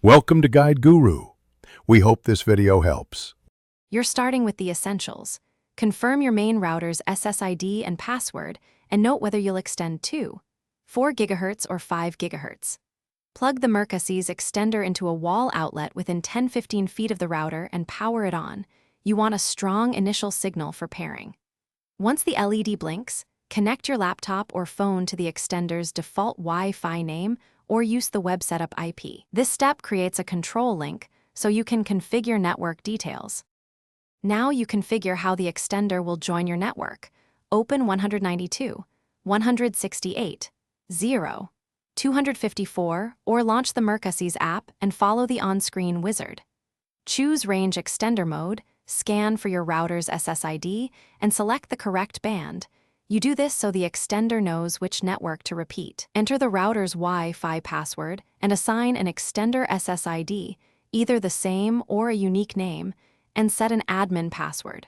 Welcome to Guide Guru. We hope this video helps. You're starting with the essentials. Confirm your main router's SSID and password, and note whether you'll extend to 4 GHz or 5 GHz. Plug the Mercusys extender into a wall outlet within 10-15 feet of the router and power it on. You want a strong initial signal for pairing. Once the LED blinks, connect your laptop or phone to the extender's default Wi-Fi name or use the web setup IP. This step creates a control link so you can configure network details. Now you configure how the extender will join your network. Open 192, 168, 0, 254, or launch the Mercusys app and follow the on-screen wizard. Choose Range Extender mode, scan for your router's SSID, and select the correct band. You do this so the extender knows which network to repeat. Enter the router's Wi-Fi password and assign an extender SSID, either the same or a unique name, and set an admin password.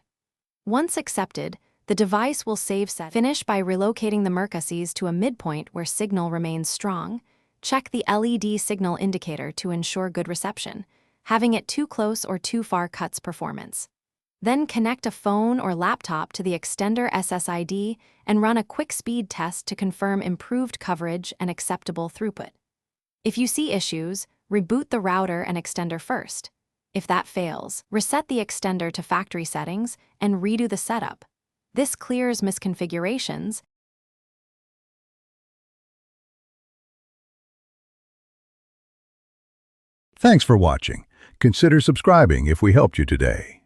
Once accepted, the device will save set. Finish by relocating the Mercusys to a midpoint where signal remains strong. Check the LED signal indicator to ensure good reception. Having it too close or too far cuts performance. Then connect a phone or laptop to the extender SSID and run a quick speed test to confirm improved coverage and acceptable throughput. If you see issues, reboot the router and extender first. If that fails, reset the extender to factory settings and redo the setup. This clears misconfigurations. Thanks for watching. Consider subscribing if we helped you today.